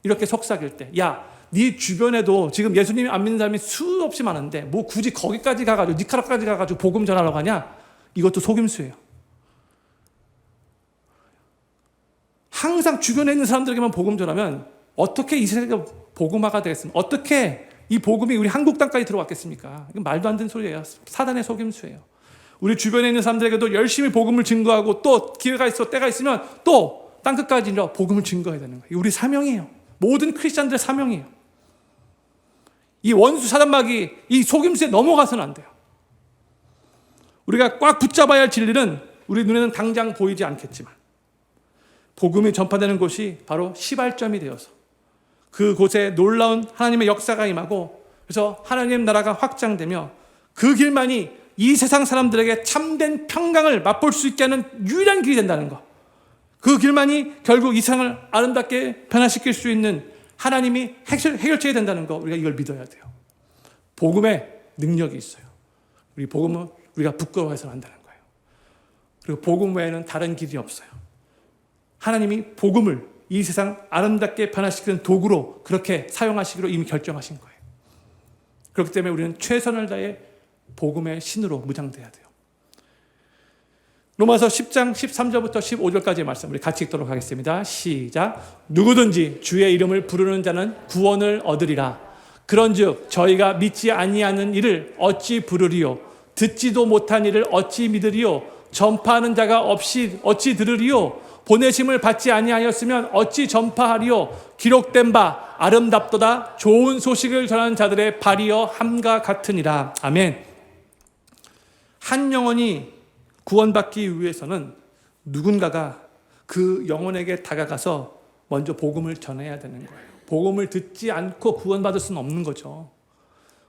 이렇게 속삭일 때, 야, 네 주변에도 지금 예수님이 안 믿는 사람이 수없이 많은데 뭐 굳이 거기까지 가가지고 니카라까지 가가지고 복음 전하러 가냐? 이것도 속임수예요. 항상 주변에 있는 사람들에게만 복음 전하면 어떻게 이 세계가 복음화가 되겠습니까? 어떻게 이 복음이 우리 한국 땅까지 들어왔겠습니까? 이건 말도 안 되는 소리예요. 사단의 속임수예요. 우리 주변에 있는 사람들에게도 열심히 복음을 증거하고 또 기회가 있어, 때가 있으면 또 땅끝까지 복음을 증거해야 되는 거예요. 우리 사명이에요. 모든 크리스찬들의 사명이에요. 이 원수 사단마귀 이 속임수에 넘어가서는 안 돼요. 우리가 꽉 붙잡아야 할 진리는 우리 눈에는 당장 보이지 않겠지만 복음이 전파되는 곳이 바로 시발점이 되어서 그곳에 놀라운 하나님의 역사가 임하고, 그래서 하나님 나라가 확장되며 그 길만이 이 세상 사람들에게 참된 평강을 맛볼 수 있게 하는 유일한 길이 된다는 것. 그 길만이 결국 이 세상을 아름답게 변화시킬 수 있는 하나님이 해결책이 된다는 것. 우리가 이걸 믿어야 돼요. 복음의 능력이 있어요. 우리 복음은 우리가 부끄러워해서는 안 되는 거예요. 그리고 복음 외에는 다른 길이 없어요. 하나님이 복음을 이 세상 아름답게 변화시키는 도구로 그렇게 사용하시기로 이미 결정하신 거예요. 그렇기 때문에 우리는 최선을 다해 복음의 신으로 무장돼야 돼요. 로마서 10장 13절부터 15절까지의 말씀 우리 같이 읽도록 하겠습니다. 시작. 누구든지 주의 이름을 부르는 자는 구원을 얻으리라. 그런즉 저희가 믿지 아니하는 이를 어찌 부르리요? 듣지도 못한 이를 어찌 믿으리요? 전파하는 자가 없이 어찌 들으리요? 보내심을 받지 아니하였으면 어찌 전파하리요? 기록된 바 아름답도다 좋은 소식을 전하는 자들의 발이여 함과 같으니라. 아멘. 한 영혼이 구원받기 위해서는 누군가가 그 영혼에게 다가가서 먼저 복음을 전해야 되는 거예요. 복음을 듣지 않고 구원받을 수는 없는 거죠.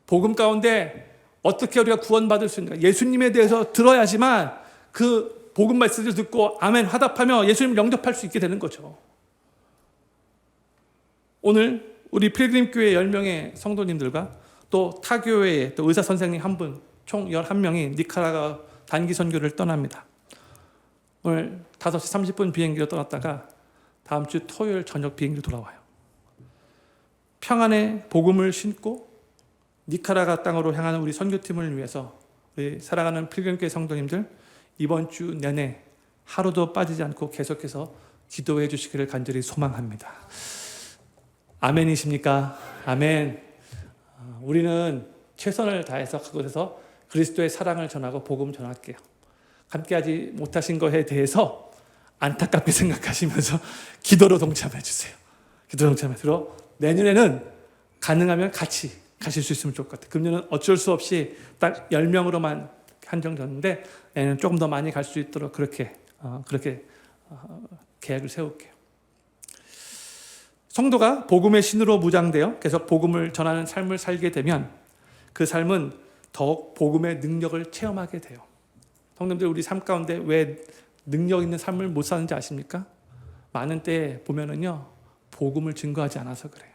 복음 가운데 어떻게 우리가 구원받을 수 있는가? 예수님에 대해서 들어야지만 그 복음 말씀을 듣고 아멘 화답하며 예수님을 영접할 수 있게 되는 거죠. 오늘 우리 필그림 교회 10명의 성도님들과 또 타교회의 또 의사 선생님 한 분, 총 11명이 니카라과 단기 선교를 떠납니다. 오늘 5시 30분 비행기로 떠났다가 다음 주 토요일 저녁 비행기로 돌아와요. 평안의 복음을 신고 니카라가 땅으로 향하는 우리 선교팀을 위해서 우리 사랑하는 필그림교회 성도님들 이번 주 내내 하루도 빠지지 않고 계속해서 기도해 주시기를 간절히 소망합니다. 아멘이십니까? 아멘. 우리는 최선을 다해서 그곳에서 그리스도의 사랑을 전하고 복음 전할게요. 함께하지 못하신 것에 대해서 안타깝게 생각하시면서 기도로 동참해 주세요. 기도로 동참해서 내년에는 가능하면 같이 가실 수 있으면 좋을 것 같아요. 금년은 어쩔 수 없이 딱 10명으로만 한정됐는데 내년은 조금 더 많이 갈 수 있도록 그렇게 계획을 세울게요. 성도가 복음의 신으로 무장되어 계속 복음을 전하는 삶을 살게 되면 그 삶은 더욱 복음의 능력을 체험하게 돼요. 성도님들 우리 삶 가운데 왜 능력 있는 삶을 못 사는지 아십니까? 많은 때 보면은요 복음을 증거하지 않아서 그래요.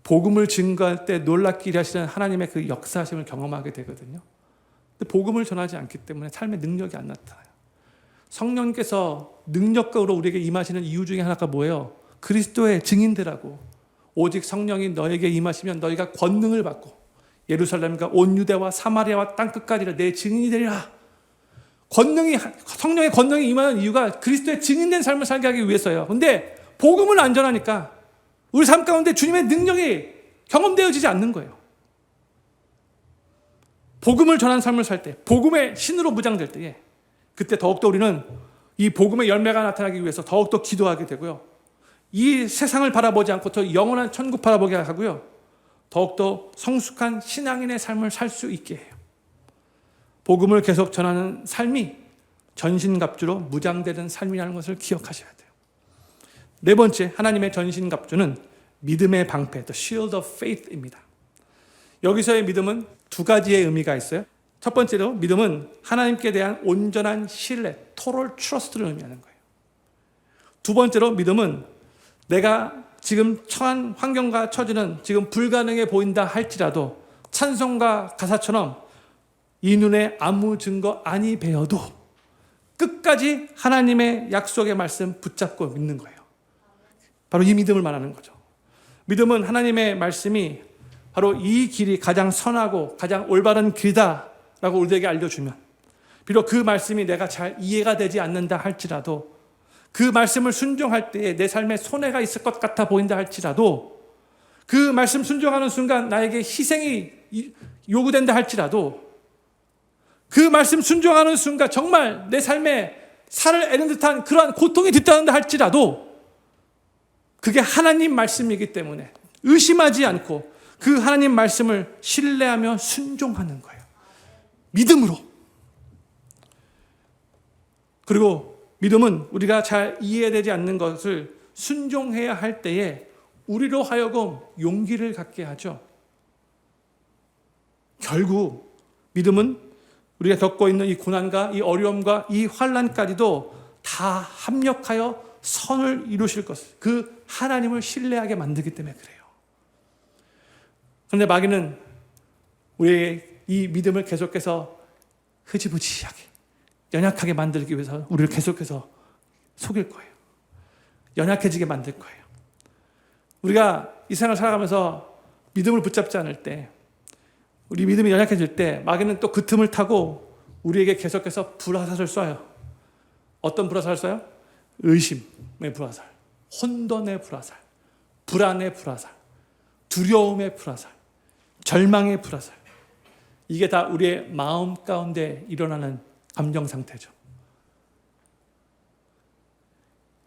복음을 증거할 때 놀랍게 하시는 하나님의 그 역사하심을 경험하게 되거든요. 근데 복음을 전하지 않기 때문에 삶의 능력이 안 나타나요. 성령께서 능력으로 우리에게 임하시는 이유 중에 하나가 뭐예요? 그리스도의 증인되라고. 오직 성령이 너에게 임하시면 너희가 권능을 받고 예루살렘과 온 유대와 사마리아와 땅끝까지 내 증인이 되리라. 성령의 권능이 임하는 이유가 그리스도의 증인된 삶을 살게 하기 위해서예요. 근데 복음을 안 전하니까 우리 삶 가운데 주님의 능력이 경험되어지지 않는 거예요. 복음을 전하는 삶을 살 때, 복음의 신으로 무장될 때에 그때 더욱더 우리는 이 복음의 열매가 나타나기 위해서 더욱더 기도하게 되고요. 이 세상을 바라보지 않고 더 영원한 천국 바라보게 하고요. 더욱더 성숙한 신앙인의 삶을 살 수 있게 해요. 복음을 계속 전하는 삶이 전신갑주로 무장되는 삶이라는 것을 기억하셔야 돼요. 네 번째, 하나님의 전신갑주는 믿음의 방패, the shield of faith입니다. 여기서의 믿음은 두 가지의 의미가 있어요. 첫 번째로 믿음은 하나님께 대한 온전한 신뢰, total trust를 의미하는 거예요. 두 번째로 믿음은 내가 지금 처한 환경과 처지는 지금 불가능해 보인다 할지라도 찬송가 가사처럼 이 눈에 아무 증거 아니 배어도 끝까지 하나님의 약속의 말씀 붙잡고 믿는 거예요. 바로 이 믿음을 말하는 거죠. 믿음은 하나님의 말씀이 바로 이 길이 가장 선하고 가장 올바른 길이다라고 우리에게 알려주면 비록 그 말씀이 내가 잘 이해가 되지 않는다 할지라도 그 말씀을 순종할 때에 내 삶에 손해가 있을 것 같아 보인다 할지라도 그 말씀 순종하는 순간 나에게 희생이 요구된다 할지라도 그 말씀 순종하는 순간 정말 내 삶에 살을 애는 듯한 그러한 고통이 뒤따른다 할지라도 그게 하나님 말씀이기 때문에 의심하지 않고 그 하나님 말씀을 신뢰하며 순종하는 거예요. 믿음으로. 그리고 믿음은 우리가 잘 이해되지 않는 것을 순종해야 할 때에 우리로 하여금 용기를 갖게 하죠. 결국 믿음은 우리가 겪고 있는 이 고난과 이 어려움과 이 환난까지도 다 합력하여 선을 이루실 것을 그 하나님을 신뢰하게 만들기 때문에 그래요. 그런데 마귀는 우리의 이 믿음을 계속해서 흐지부지하게 연약하게 만들기 위해서 우리를 계속해서 속일 거예요. 연약해지게 만들 거예요. 우리가 이 생을 살아가면서 믿음을 붙잡지 않을 때, 우리 믿음이 연약해질 때 마귀는 또 그 틈을 타고 우리에게 계속해서 불화살을 쏴요. 어떤 불화살을 쏴요? 의심의 불화살, 혼돈의 불화살, 불안의 불화살, 두려움의 불화살, 절망의 불화살. 이게 다 우리의 마음 가운데 일어나는 감정 상태죠.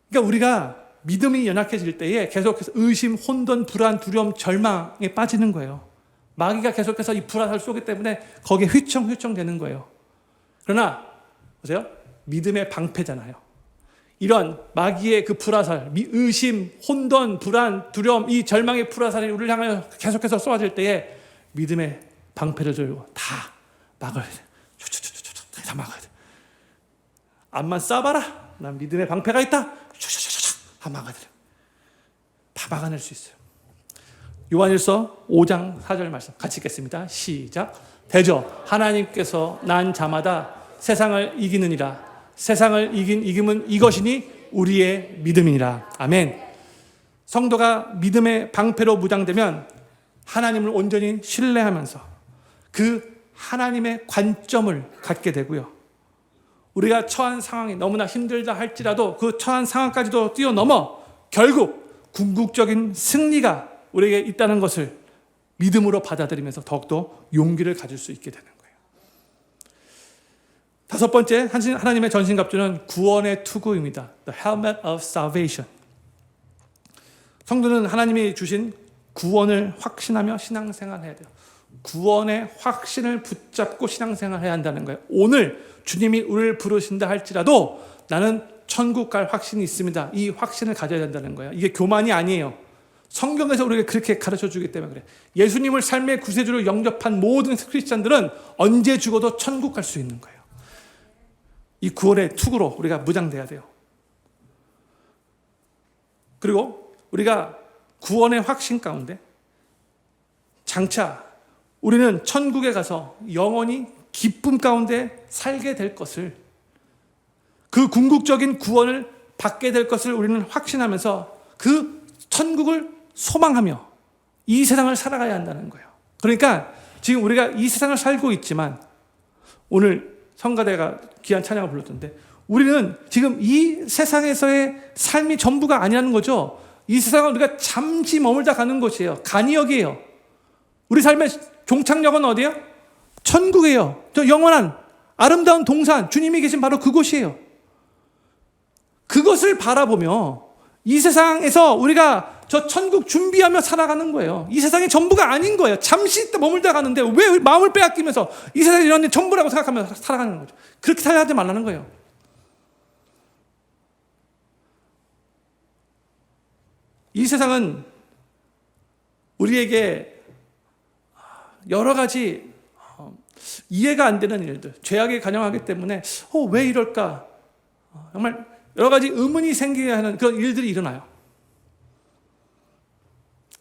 그러니까 우리가 믿음이 연약해질 때에 계속해서 의심, 혼돈, 불안, 두려움, 절망에 빠지는 거예요. 마귀가 계속해서 이 불화살을 쏘기 때문에 거기에 휘청휘청 되는 거예요. 그러나 보세요. 믿음의 방패잖아요. 이런 마귀의 그 불화살, 의심, 혼돈, 불안, 두려움, 이 절망의 불화살이 우리를 향하여 계속해서 쏘아질 때에 믿음의 방패를 들고 다 막아야 돼. 다 막아야 돼. 앞만 쏴봐라. 난 믿음의 방패가 있다. 다 막아야 돼. 다 막아낼 수 있어요. 요한일서 5장 4절 말씀 같이 읽겠습니다. 시작. 대저 하나님께서 난 자마다 세상을 이기느니라. 세상을 이김은 이것이니 우리의 믿음이니라. 아멘. 성도가 믿음의 방패로 무장되면 하나님을 온전히 신뢰하면서 그 하나님의 관점을 갖게 되고요. 우리가 처한 상황이 너무나 힘들다 할지라도 그 처한 상황까지도 뛰어넘어 결국 궁극적인 승리가 우리에게 있다는 것을 믿음으로 받아들이면서 더욱더 용기를 가질 수 있게 되는 거예요. 다섯 번째 하나님의 전신갑주는 구원의 투구입니다. The helmet of salvation. 성도는 하나님이 주신 구원을 확신하며 신앙생활해야 돼요. 구원의 확신을 붙잡고 신앙생활해야 한다는 거예요. 오늘 주님이 우리를 부르신다 할지라도 나는 천국 갈 확신이 있습니다. 이 확신을 가져야 된다는 거예요. 이게 교만이 아니에요. 성경에서 우리에게 그렇게 가르쳐주기 때문에 그래. 예수님을 삶의 구세주로 영접한 모든 크리스찬들은 언제 죽어도 천국 갈 수 있는 거예요. 이 구원의 투구로 우리가 무장돼야 돼요. 그리고 우리가 구원의 확신 가운데 장차 우리는 천국에 가서 영원히 기쁨 가운데 살게 될 것을, 그 궁극적인 구원을 받게 될 것을 우리는 확신하면서 그 천국을 소망하며 이 세상을 살아가야 한다는 거예요. 그러니까 지금 우리가 이 세상을 살고 있지만 오늘 성가대가 귀한 찬양을 불렀던데 우리는 지금 이 세상에서의 삶이 전부가 아니라는 거죠. 이 세상은 우리가 잠시 머물다 가는 곳이에요. 간이역이에요. 우리 삶의 종착역은 어디예요? 천국이에요. 저 영원한 아름다운 동산, 주님이 계신 바로 그곳이에요. 그것을 바라보며 이 세상에서 우리가 저 천국 준비하며 살아가는 거예요. 이 세상이 전부가 아닌 거예요. 잠시 머물다 가는데 왜 마음을 빼앗기면서 이 세상이 이런 데 전부라고 생각하면서 살아가는 거죠. 그렇게 살아가지 말라는 거예요. 이 세상은 우리에게 여러 가지 이해가 안 되는 일들, 죄악에 관여하기 때문에 왜 이럴까? 정말 여러 가지 의문이 생기게 하는 그런 일들이 일어나요.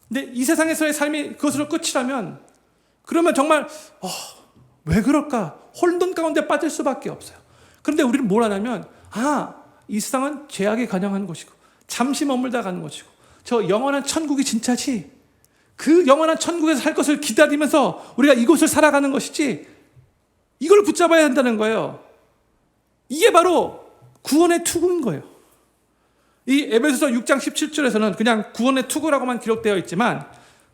근데 이 세상에서의 삶이 그것으로 끝이라면 그러면 정말 왜 그럴까? 혼돈 가운데 빠질 수밖에 없어요. 그런데 우리는 뭘 하냐면 이 세상은 죄악에 관여하는 곳이고 잠시 머물다 가는 곳이고 저 영원한 천국이 진짜지. 그 영원한 천국에서 살 것을 기다리면서 우리가 이곳을 살아가는 것이지 이걸 붙잡아야 한다는 거예요. 이게 바로 구원의 투구인 거예요. 이 에베소서 6장 17절에서는 그냥 구원의 투구라고만 기록되어 있지만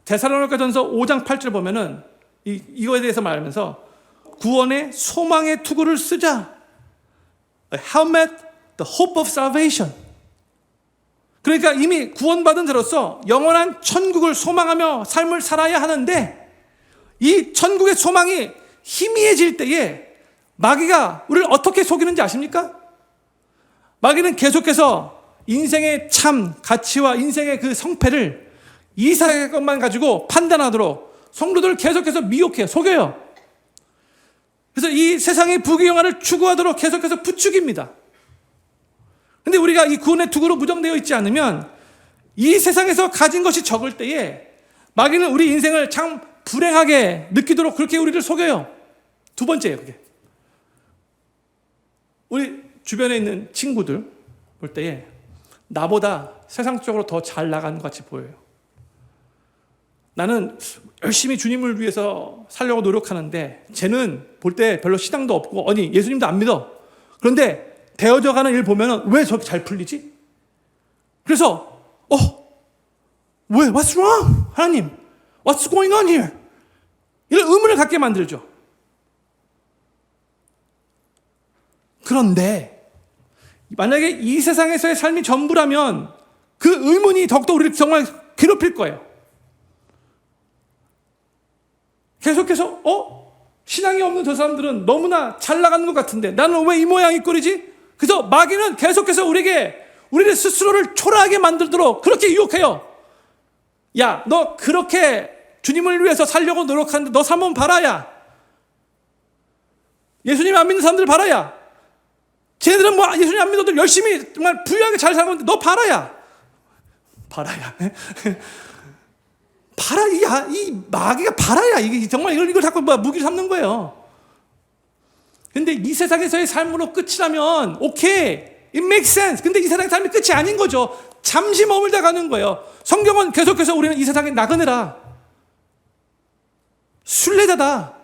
데살로니가전서 5장 8절 보면은 이거에 대해서 말하면서 구원의 소망의 투구를 쓰자. A helmet, the hope of salvation. 그러니까 이미 구원받은 자로서 영원한 천국을 소망하며 삶을 살아야 하는데 이 천국의 소망이 희미해질 때에 마귀가 우리를 어떻게 속이는지 아십니까? 마귀는 계속해서 인생의 참 가치와 인생의 그 성패를 이 세상의 것만 가지고 판단하도록 성도들을 계속해서 미혹해요. 속여요. 그래서 이 세상의 부귀영화를 추구하도록 계속해서 부추깁니다. 근데 우리가 이 구원의 투구로 무정되어 있지 않으면 이 세상에서 가진 것이 적을 때에 마귀는 우리 인생을 참 불행하게 느끼도록 그렇게 우리를 속여요. 두 번째예요, 그게. 우리 주변에 있는 친구들 볼 때에 나보다 세상적으로 더 잘 나가는 것 같이 보여요. 나는 열심히 주님을 위해서 살려고 노력하는데 쟤는 볼 때 별로 신앙도 없고 아니 예수님도 안 믿어. 그런데 되어져가는 일 보면 왜 저렇게 잘 풀리지? 그래서 왜? What's wrong? 하나님, what's going on here? 이런 의문을 갖게 만들죠. 그런데 만약에 이 세상에서의 삶이 전부라면 그 의문이 더욱더 우리를 정말 괴롭힐 거예요. 계속해서 신앙이 없는 저 사람들은 너무나 잘 나가는 것 같은데 나는 왜 이 모양 이 꼴이지? 그래서 마귀는 계속해서 우리를 스스로를 초라하게 만들도록 그렇게 유혹해요. 야, 너 그렇게 주님을 위해서 살려고 노력하는데 너 삶 한번 봐라. 야, 예수님 안 믿는 사람들 봐라. 야, 쟤네들은 뭐 예수님 안 믿어도 열심히 정말 부유하게 잘 살고 있는데 너 봐라. 야, 봐라. 야, 봐라. 이 마귀가 봐라야. 이게 정말 이걸 자꾸 무기를 삼는 거예요. 근데 이 세상에서의 삶으로 끝이라면 오케이, it makes sense. 근데 이 세상의 삶이 끝이 아닌 거죠. 잠시 머물다 가는 거예요. 성경은 계속해서 우리는 이 세상에 나그네라, 순례자다,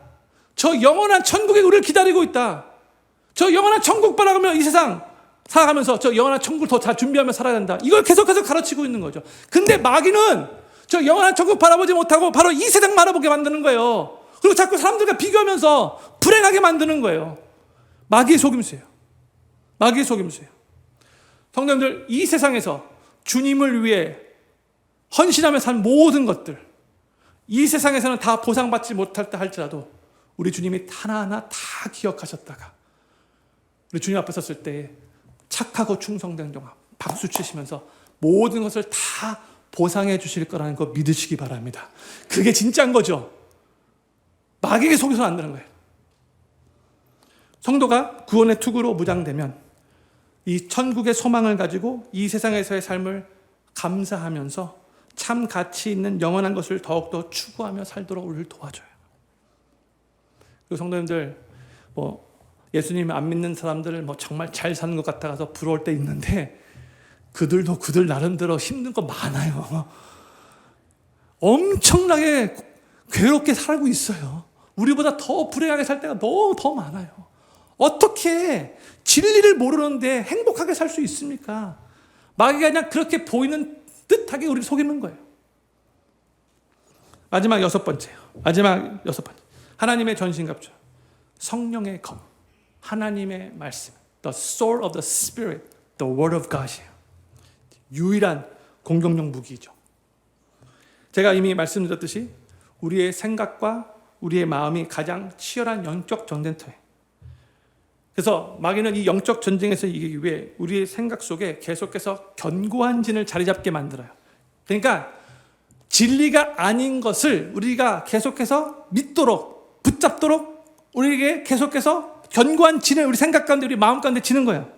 저 영원한 천국에 우리를 기다리고 있다, 저 영원한 천국 바라보며 이 세상 살아가면서 저 영원한 천국을 더 잘 준비하며 살아야 된다. 이걸 계속해서 가르치고 있는 거죠. 근데 마귀는 저 영원한 천국 바라보지 못하고 바로 이 세상 바라보게 만드는 거예요. 그리고 자꾸 사람들과 비교하면서 불행하게 만드는 거예요. 마귀의 속임수예요. 마귀의 속임수예요. 성도님들, 이 세상에서 주님을 위해 헌신하며 산 모든 것들, 이 세상에서는 다 보상받지 못할 때 할지라도 우리 주님이 하나하나 다 기억하셨다가 우리 주님 앞에 섰을 때 착하고 충성된 종아 박수 치시면서 모든 것을 다 보상해 주실 거라는 거 믿으시기 바랍니다. 그게 진짜인 거죠. 마귀에게 속여서 안 되는 거예요. 성도가 구원의 투구로 무장되면 이 천국의 소망을 가지고 이 세상에서의 삶을 감사하면서 참 가치 있는 영원한 것을 더욱더 추구하며 살도록 우리를 도와줘요. 그리고 성도님들, 예수님 안 믿는 사람들 정말 잘 사는 것 같아서 부러울 때 있는데 그들도 그들 나름대로 힘든 거 많아요. 엄청나게 괴롭게 살고 있어요. 우리보다 더 불행하게 살 때가 너무 더 많아요. 어떻게 진리를 모르는데 행복하게 살 수 있습니까? 마귀가 그냥 그렇게 보이는 듯하게 우리를 속이는 거예요. 마지막 여섯 번째. 하나님의 전신갑주, 성령의 검, 하나님의 말씀, the sword of the spirit, the word of God이에요. 유일한 공격용 무기죠. 제가 이미 말씀드렸듯이 우리의 생각과 우리의 마음이 가장 치열한 영적 전쟁터예요. 그래서 마귀는 이 영적 전쟁에서 이기기 위해 우리의 생각 속에 계속해서 견고한 진을 자리 잡게 만들어요. 그러니까 진리가 아닌 것을 우리가 계속해서 믿도록, 붙잡도록 우리에게 계속해서 견고한 진을 우리 생각 가운데, 우리 마음 가운데 지는 거예요.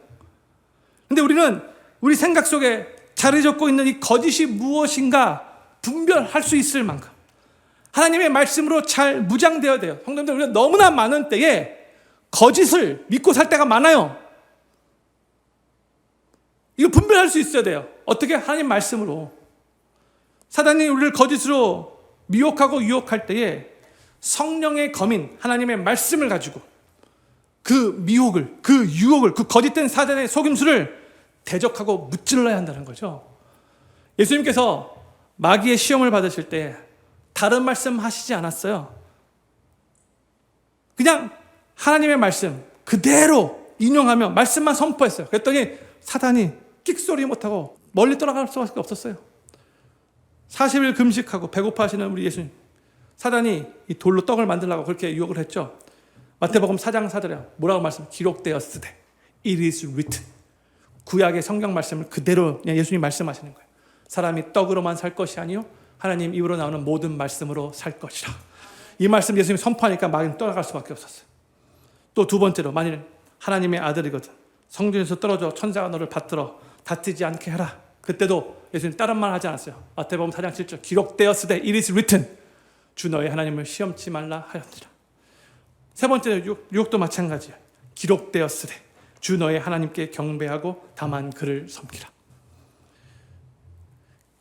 근데 우리는 우리 생각 속에 자리 잡고 있는 이 거짓이 무엇인가 분별할 수 있을 만큼 하나님의 말씀으로 잘 무장되어야 돼요. 성도님들, 우리가 너무나 많은 때에 거짓을 믿고 살 때가 많아요. 이거 분별할 수 있어야 돼요. 어떻게? 하나님 말씀으로. 사단이 우리를 거짓으로 미혹하고 유혹할 때에 성령의 검인 하나님의 말씀을 가지고 그 미혹을, 그 유혹을, 그 거짓된 사단의 속임수를 대적하고 무찔러야 한다는 거죠. 예수님께서 마귀의 시험을 받으실 때 다른 말씀 하시지 않았어요. 그냥 하나님의 말씀 그대로 인용하며 말씀만 선포했어요. 그랬더니 사단이 끽소리 못하고 멀리 떠나갈 수밖에 없었어요. 40일 금식하고 배고파하시는 우리 예수님, 사단이 이 돌로 떡을 만들라고 그렇게 유혹을 했죠. 마태복음 4장 4절에 뭐라고 기록되었으되 it is written. 구약의 성경 말씀을 그대로 그냥 예수님 말씀하시는 거예요. 사람이 떡으로만 살 것이 아니요 하나님 입으로 나오는 모든 말씀으로 살 것이라. 이 말씀 예수님이 선포하니까 마귀는 떠나갈 수밖에 없었어요. 또 두 번째로, 만일 하나님의 아들이거든 성전에서 떨어져 천사가 너를 받들어 다투지 않게 해라. 그때도 예수님 다른 말 하지 않았어요. 마태복음 4장 7절 기록되었으되 it is written. 주 너의 하나님을 시험치 말라 하였느라. 세 번째 유혹도 마찬가지예요. 기록되었으되 주 너의 하나님께 경배하고 다만 그를 섬기라.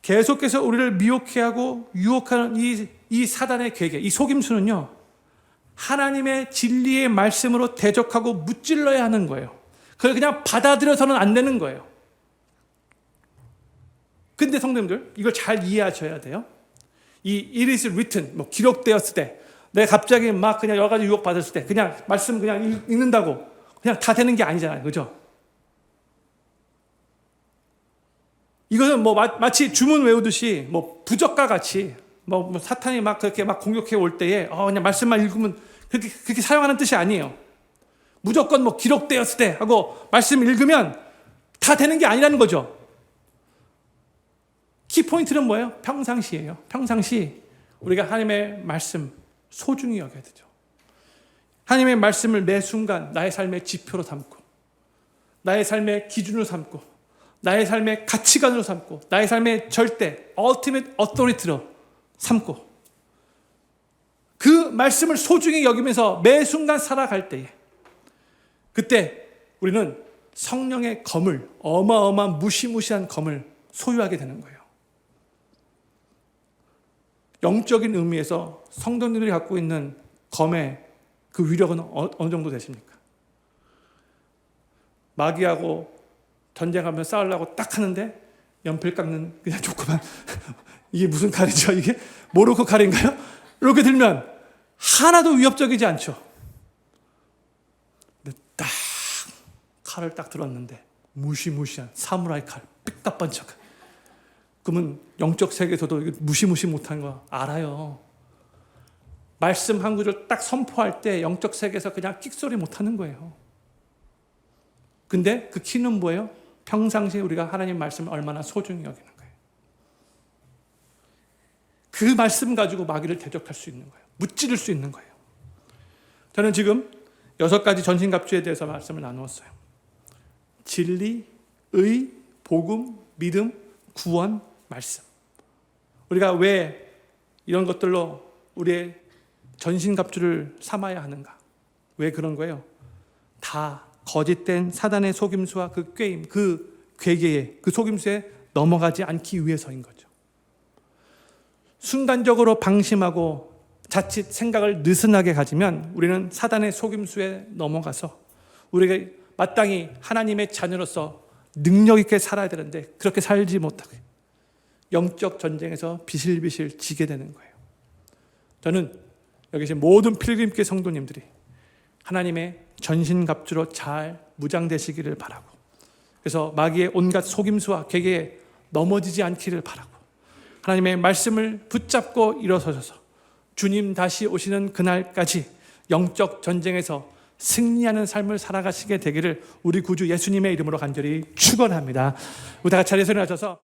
계속해서 우리를 미혹해 하고 유혹하는 이 사단의 계계, 이 속임수는요, 하나님의 진리의 말씀으로 대적하고 무찔러야 하는 거예요. 그걸 그냥 받아들여서는 안 되는 거예요. 근데 성도님들, 이걸 잘 이해하셔야 돼요. 이 it is written, 기록되었을 때, 내가 갑자기 막 그냥 여러 가지 유혹 받았을 때, 그냥 말씀 그냥 읽는다고 그냥 다 되는 게 아니잖아요. 그죠? 이것은 마치 주문 외우듯이 부적과 같이 사탄이 막 그렇게 막 공격해 올 때에 그냥 말씀만 읽으면 그렇게 사용하는 뜻이 아니에요. 무조건 기록되었을 때 하고 말씀 읽으면 다 되는 게 아니라는 거죠. 키포인트는 뭐예요? 평상시예요. 평상시 우리가 하나님의 말씀 소중히 여겨야 되죠. 하나님의 말씀을 매 순간 나의 삶의 지표로 삼고, 나의 삶의 기준으로 삼고, 나의 삶의 가치관으로 삼고, 나의 삶의 절대 ultimate authority로 삼고, 그 말씀을 소중히 여기면서 매 순간 살아갈 때에, 그때 우리는 성령의 검을, 어마어마한 무시무시한 검을 소유하게 되는 거예요. 영적인 의미에서 성도님들이 갖고 있는 검의 그 위력은 어느 정도 되십니까? 마귀하고 전쟁하면서 싸우려고 딱 하는데 연필 깎는 그냥 조그만 이게 무슨 칼이죠? 이게 모로코 칼인가요? 이렇게 들면 하나도 위협적이지 않죠. 근데 딱 칼을 딱 들었는데 무시무시한 사무라이 칼, 삐까뻔쩍. 그러면 영적 세계에서도 무시무시 못한 거 알아요. 말씀 한 구절 딱 선포할 때 영적 세계에서 그냥 끽소리 못하는 거예요. 근데 그 키는 뭐예요? 평상시에 우리가 하나님 말씀을 얼마나 소중히 여기는 거예요. 그 말씀 가지고 마귀를 대적할 수 있는 거예요. 무찌를 수 있는 거예요. 저는 지금 6가지 전신갑주에 대해서 말씀을 나누었어요. 진리, 의, 복음, 믿음, 구원, 말씀. 우리가 왜 이런 것들로 우리의 전신갑주를 삼아야 하는가? 왜 그런 거예요? 다 거짓된 사단의 속임수와 그 꾀임, 그 괴계에, 그 속임수에 넘어가지 않기 위해서인 거죠. 순간적으로 방심하고 자칫 생각을 느슨하게 가지면 우리는 사단의 속임수에 넘어가서 우리가 마땅히 하나님의 자녀로서 능력 있게 살아야 되는데 그렇게 살지 못하게 영적 전쟁에서 비실비실 지게 되는 거예요. 저는 여기 계신 모든 필그림교회 성도님들이 하나님의 전신갑주로 잘 무장되시기를 바라고, 그래서 마귀의 온갖 속임수와 계계에 넘어지지 않기를 바라고, 하나님의 말씀을 붙잡고 일어서셔서 주님 다시 오시는 그날까지 영적 전쟁에서 승리하는 삶을 살아가시게 되기를 우리 구주 예수님의 이름으로 간절히 축원합니다. 우리 다 같이 자리에서 일어나셔서